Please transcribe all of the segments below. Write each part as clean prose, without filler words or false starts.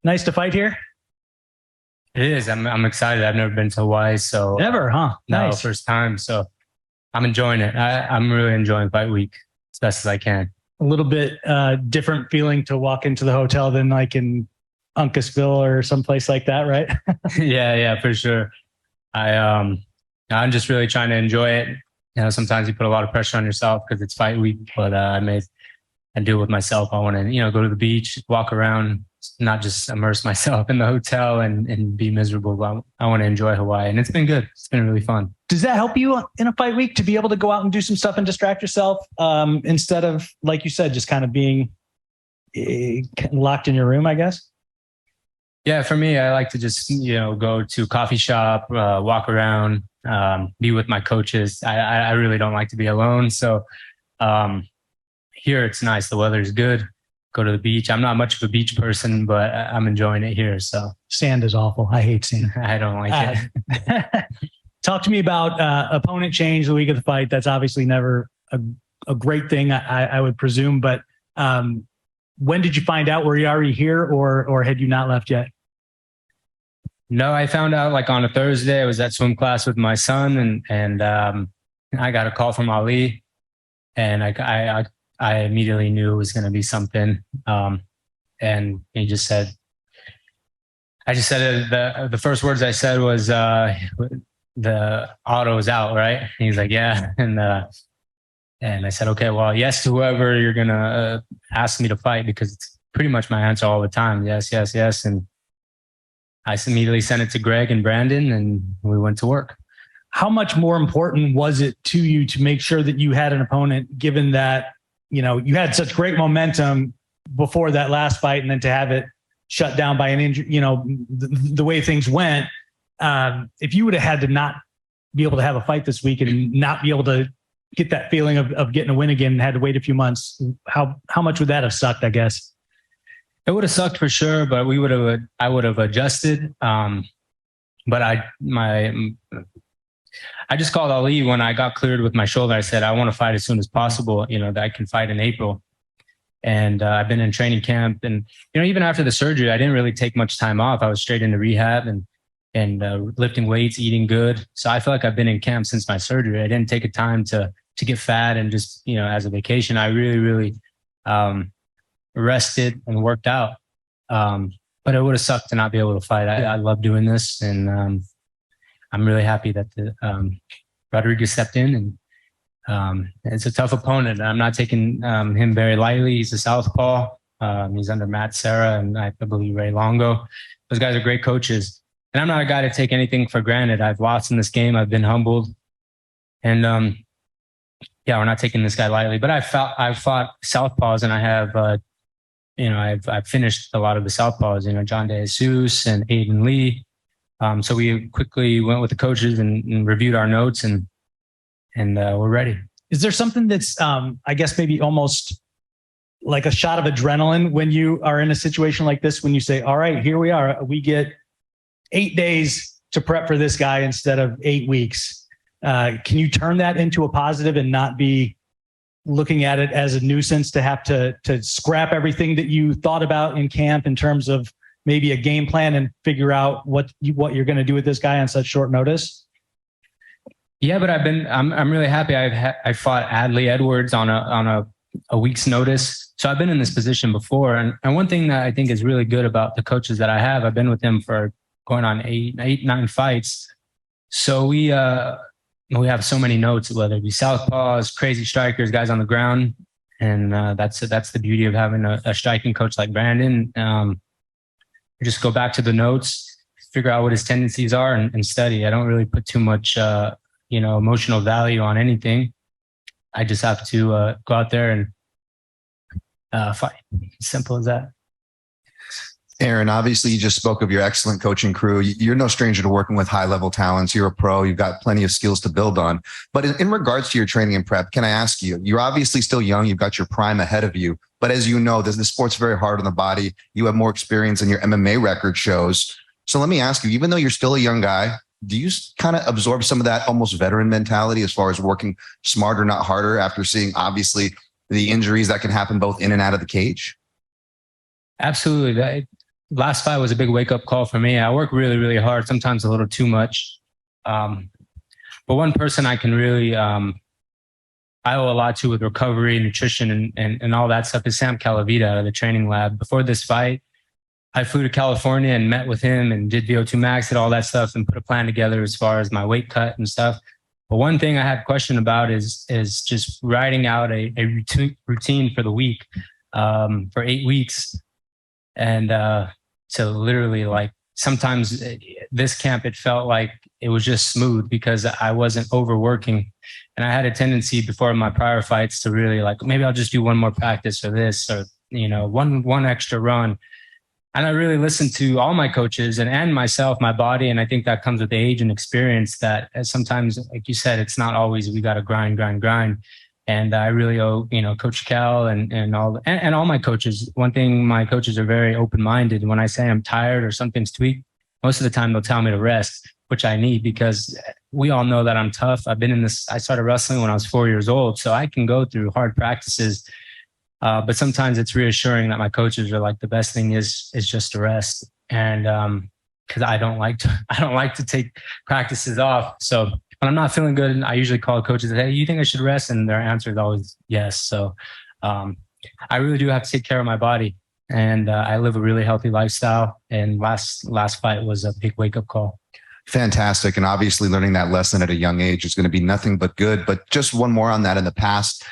Nice to fight here. It is. I'm excited. I've never been to Hawaii, so Never, huh? no, Nice. first time. So I'm enjoying it. I'm really enjoying fight week as best as I can. A little bit different feeling to walk into the hotel than like in Uncasville or someplace like that, right? Yeah, for sure. I'm just really trying to enjoy it. Sometimes you put a lot of pressure on yourself because it's fight week, but I do it with myself. I want to, go to the beach, walk around, not just immerse myself in the hotel and be miserable. But I want to enjoy Hawaii, and it's been good. It's been really fun. Does that help you in a fight week to be able to go out and do some stuff and distract yourself instead of, like you said, just kind of being locked in your room, I guess? Yeah, for me, I like to just, go to a coffee shop, walk around, be with my coaches. I really don't like to be alone. So here it's nice. The weather's good. Go to the beach. I'm not much of a beach person, but I'm enjoying it here. So sand is awful. I hate sand. I don't like it. Talk to me about opponent change the week of the fight. That's obviously never a great thing, I would presume. But when did you find out? Were you already here or had you not left yet? No, I found out like on a Thursday. I was at swim class with my son and I got a call from Ali and I immediately knew it was going to be something. And he just said, the first words I said was, the auto is out, right? And he's like, yeah. And I said, okay, well, yes, to whoever you're going to ask me to fight, because it's pretty much my answer all the time. Yes. And I immediately sent it to Greg and Brandon and we went to work. How much more important was it to you to make sure that you had an opponent, given that, you had such great momentum before that last fight, and then to have it shut down by an injury, the way things went, if you would have had to not be able to have a fight this week and not be able to get that feeling of getting a win again and had to wait a few months, how much would that have sucked, I guess? It would have sucked for sure, but I would have adjusted. But I just called Ali when I got cleared with my shoulder. I said, I want to fight as soon as possible, that I can fight in April. And I've been in training camp and, even after the surgery, I didn't really take much time off. I was straight into rehab and lifting weights, eating good. So I feel like I've been in camp since my surgery. I didn't take a time to get fat and just, as a vacation. I really, rested and worked out. But it would have sucked to not be able to fight. I love doing this. And I'm really happy that Rodriguez stepped in and it's a tough opponent. I'm not taking him very lightly. He's a southpaw. He's under Matt Serra and I believe Ray Longo. Those guys are great coaches. And I'm not a guy to take anything for granted. I've lost in this game. I've been humbled. And we're not taking this guy lightly. But I've fought southpaws and I have, I've finished a lot of the southpaws, John De Jesus and Aiden Lee. So we quickly went with the coaches and reviewed our notes and we're ready. Is there something that's, I guess maybe almost like a shot of adrenaline when you are in a situation like this, when you say, all right, here we are, we get 8 days to prep for this guy instead of 8 weeks. Can you turn that into a positive and not be looking at it as a nuisance to have to scrap everything that you thought about in camp in terms of maybe a game plan and figure out what you're going to do with this guy on such short notice? Yeah, but I'm really happy. I fought Adley Edwards on a week's notice. So I've been in this position before. And one thing that I think is really good about the coaches that I have, I've been with them for going on 9 fights. So we have so many notes, whether it be southpaws, crazy strikers, guys on the ground. And that's the beauty of having a striking coach like Brandon. Just go back to the notes, figure out what his tendencies are and study. I don't really put too much, emotional value on anything. I just have to go out there and fight. Simple as that. Aaron, obviously you just spoke of your excellent coaching crew. You're no stranger to working with high-level talents. You're a pro. You've got plenty of skills to build on. But in regards to your training and prep, can I ask you, you're obviously still young. You've got your prime ahead of you. But as you know, this sport's very hard on the body. You have more experience than your MMA record shows. So let me ask you, even though you're still a young guy, do you kind of absorb some of that almost veteran mentality as far as working smarter, not harder, after seeing obviously the injuries that can happen both in and out of the cage? Absolutely. last fight was a big wake up call for me. I work really, really hard, sometimes a little too much. But one person I can really, I owe a lot to with recovery, nutrition, and all that stuff is Sam Calavita out of the training lab. Before this fight, I flew to California and met with him and did VO2 max and all that stuff and put a plan together as far as my weight cut and stuff. But one thing I had a question about is just writing out a routine for the week, for 8 weeks. And so literally, like, sometimes this camp, it felt like it was just smooth because I wasn't overworking. And I had a tendency before my prior fights to really like, maybe I'll just do one more practice or this, or, one extra run. And I really listened to all my coaches and myself, my body. And I think that comes with age and experience that sometimes, like you said, it's not always, we got to grind. And I really owe, Coach Cal and all my coaches. One thing, my coaches are very open-minded. When I say I'm tired or something's tweaked, most of the time they'll tell me to rest, which I need because we all know that I'm tough. I've been in this. I started wrestling when I was 4 years old, so I can go through hard practices. But sometimes it's reassuring that my coaches are like, the best thing is just to rest. And because I don't like to take practices off. So when I'm not feeling good, I usually call coaches and say, hey, you think I should rest? And their answer is always yes. So I really do have to take care of my body. And I live a really healthy lifestyle. And last fight was a big wake-up call. Fantastic. And obviously learning that lesson at a young age is going to be nothing but good. But just one more on that. In the past,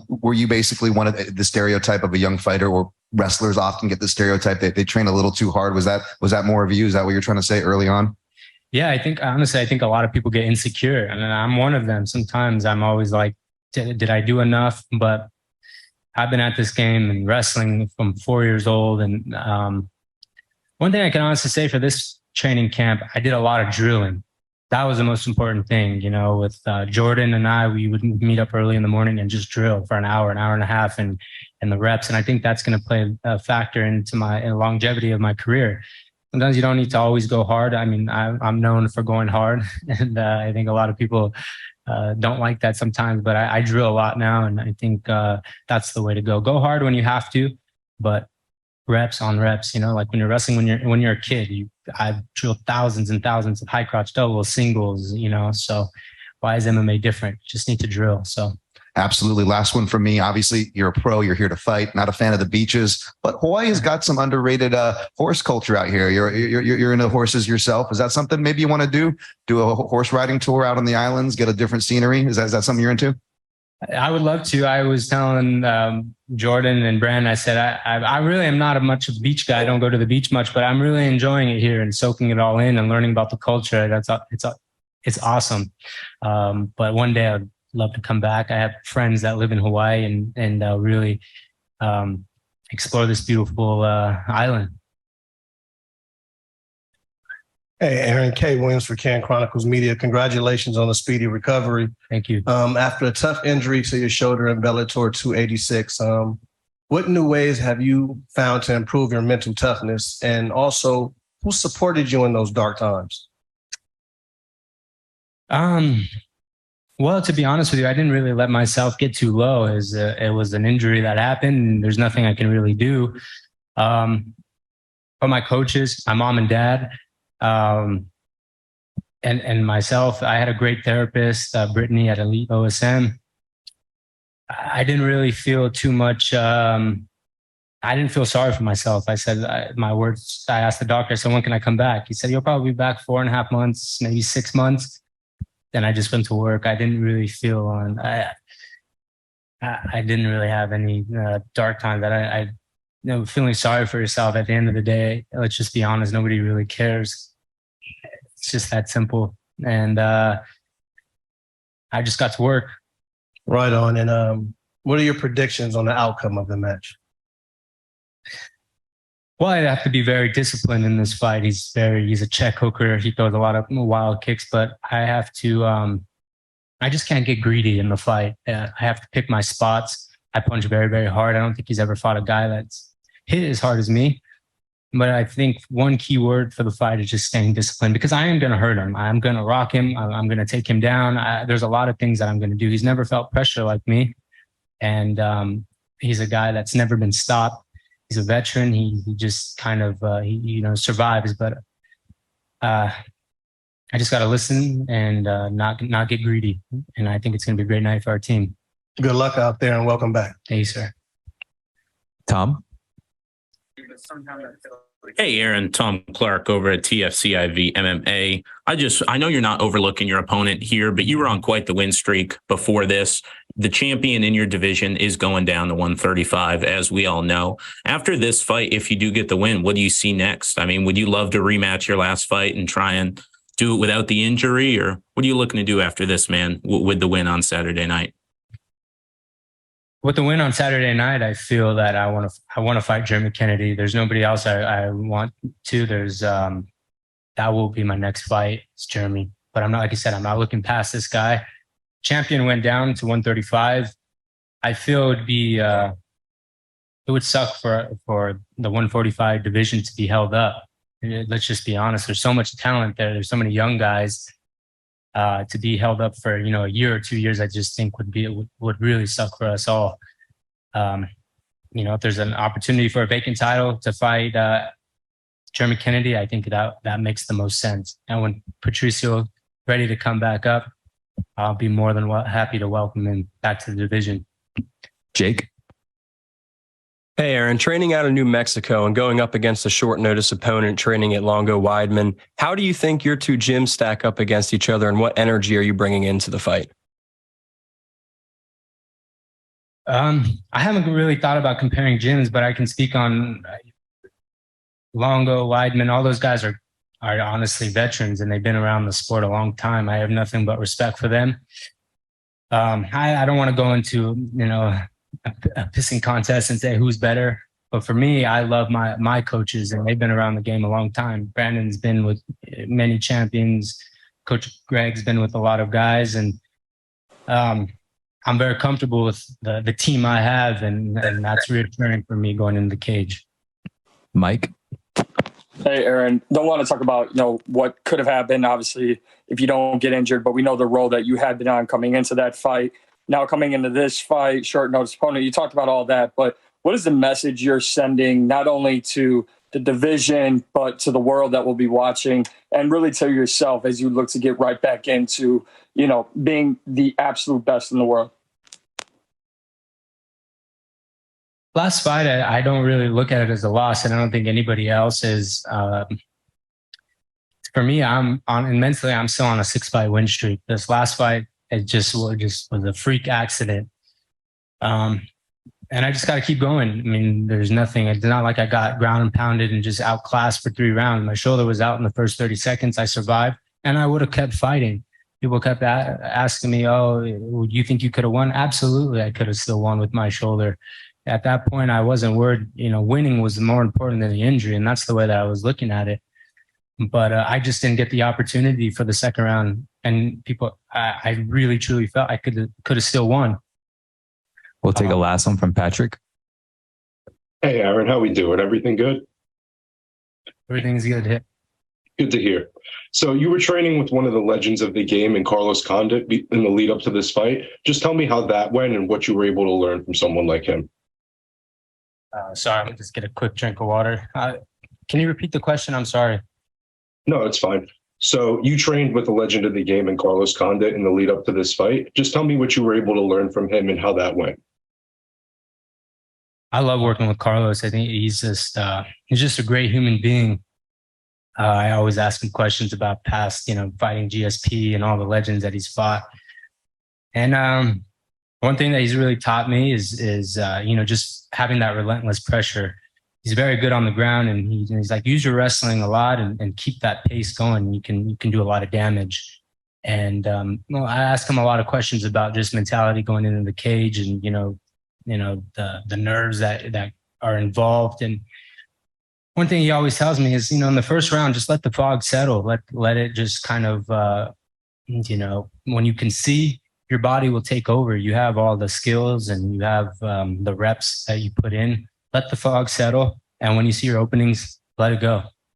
were you basically one of the stereotype of a young fighter, or wrestlers often get the stereotype that they train a little too hard? Was that more of you? Is that what you're trying to say early on? Yeah, I think a lot of people get insecure, and I'm one of them. Sometimes I'm always like, did I do enough? But I've been at this game and wrestling from 4 years old. And one thing I can honestly say for this training camp, I did a lot of drilling. That was the most important thing, with Jordan and I, we would meet up early in the morning and just drill for an hour and a half and the reps. And I think that's going to play a factor into my longevity of my career. Sometimes you don't need to always go hard. I mean, I'm known for going hard, and I think a lot of people don't like that sometimes, but I drill a lot now. And I think that's the way to go. Go hard when you have to, but reps on reps, like when you're wrestling, when you're a kid, I've drilled thousands and thousands of high crotch doubles, singles, so why is MMA different? Just need to drill. So absolutely. Last one for me. Obviously, you're a pro. You're here to fight. Not a fan of the beaches, but Hawaii has got some underrated horse culture out here. You're into horses yourself. Is that something maybe you want to do? Do a horse riding tour out on the islands, get a different scenery? Is that something you're into? I would love to. I was telling Jordan and Brandon, I said, I really am not much of a beach guy. I don't go to the beach much, but I'm really enjoying it here and soaking it all in and learning about the culture. It's awesome. But one day I'd love to come back. I have friends that live in Hawaii and really explore this beautiful island. Hey, Aaron K. Williams for Can Chronicles Media. Congratulations on a speedy recovery. Thank you. After a tough injury to your shoulder in Bellator 286, what new ways have you found to improve your mental toughness? And also, who supported you in those dark times? Well, to be honest with you, I didn't really let myself get too low. It was an injury that happened, and there's nothing I can really do. But my coaches, my mom and dad, and myself, I had a great therapist, Brittany at Elite OSM. I didn't really feel too much. I didn't feel sorry for myself. I said I asked the doctor, I said, when can I come back? He said, you'll probably be back 4.5 months, maybe 6 months. Then I just went to work. I didn't really feel I didn't really have any dark time that feeling sorry for yourself at the end of the day. Let's just be honest. Nobody really cares. It's just that simple. And I just got to work. Right on. And what are your predictions on the outcome of the match? Well, I have to be very disciplined in this fight. He's a check hooker. He throws a lot of wild kicks, but I have to, I just can't get greedy in the fight. I have to pick my spots. I punch very, very hard. I don't think he's ever fought a guy that's hit as hard as me. But I think one key word for the fight is just staying disciplined, because I am going to hurt him. I'm going to rock him. I'm going to take him down. There's a lot of things that I'm going to do. He's never felt pressure like me. And he's a guy that's never been stopped. He's a veteran. He just kind of survives. But I just got to listen and not get greedy. And I think it's going to be a great night for our team. Good luck out there and welcome back. Thank you, sir. Tom? Hey, Aaron, Tom Clark over at TFCIV MMA. I know you're not overlooking your opponent here, but you were on quite the win streak before this. The champion in your division is going down to 135, as we all know. After this fight, if you do get the win, what do you see next? I mean, would you love to rematch your last fight and try and do it without the injury, or what are you looking to do after this, man, with the win on Saturday night? With the win on Saturday night, I feel that I want to fight Jeremy Kennedy. There's nobody else I want to. That will be my next fight. It's Jeremy. But I'm not, like I said, I'm not looking past this guy. Champion went down to 135. I feel it would suck for the 145 division to be held up. Let's just be honest. There's so much talent there. There's so many young guys. To be held up for a year or 2 years, I just think would really suck for us all. If there's an opportunity for a vacant title to fight Jeremy Kennedy, I think that makes the most sense. And when Patricio ready to come back up, I'll be more than happy to welcome him back to the division. Jake? Hey, Aaron, training out of New Mexico and going up against a short notice opponent training at Longo Weidman, how do you think your two gyms stack up against each other, and what energy are you bringing into the fight? I haven't really thought about comparing gyms, but I can speak on Longo, Weidman. All those guys are honestly veterans, and they've been around the sport a long time. I have nothing but respect for them. I don't want to go into, a pissing contest and say who's better. But for me, I love my coaches, and they've been around the game a long time. Brandon's been with many champions. Coach Greg's been with a lot of guys, and I'm very comfortable with the team I have, and that's reassuring for me going into the cage. Mike? Hey, Aaron, don't want to talk about, what could have happened, obviously, if you don't get injured, but we know the role that you had been on coming into that fight. Now coming into this fight, short notice opponent, you talked about all that, but what is the message you're sending not only to the division, but to the world that will be watching, and really to yourself as you look to get right back into, being the absolute best in the world? Last fight, I don't really look at it as a loss, and I don't think anybody else is. For me, I'm still on a 6-fight win streak. This last fight, it just was a freak accident. And I just got to keep going. I mean, there's nothing. It's not like I got ground and pounded and just outclassed for 3 rounds. My shoulder was out in the first 30 seconds. I survived, and I would have kept fighting. People kept asking me, "Oh, do you think you could have won?" Absolutely, I could have still won with my shoulder. At that point, I wasn't worried. Winning was more important than the injury, and that's the way that I was looking at it. But I just didn't get the opportunity for the second round, and I really truly felt I could have still won. We'll take a last one from Patrick. Hey, Aaron, how we doing? Everything good? Everything's good. Good to hear. So you were training with one of the legends of the game in Carlos Condit in the lead up to this fight. Just tell me how that went and what you were able to learn from someone like him. Sorry, I'm going to just get a quick drink of water. Can you repeat the question? I'm sorry. No, it's fine. So you trained with a legend of the game in Carlos Condit in the lead up to this fight. Just tell me what you were able to learn from him and how that went. I love working with Carlos. I think he's just a great human being. I always ask him questions about past, fighting GSP and all the legends that he's fought. And one thing that he's really taught me is just having that relentless pressure. He's very good on the ground, and he's like, use your wrestling a lot and keep that pace going. You can do a lot of damage. And I ask him a lot of questions about just mentality going into the cage, and the nerves that are involved. And one thing he always tells me is, in the first round, just let the fog settle. Let it just kind of, when you can see, your body will take over. You have all the skills and you have the reps that you put in. Let the fog settle. And when you see your openings, let it go.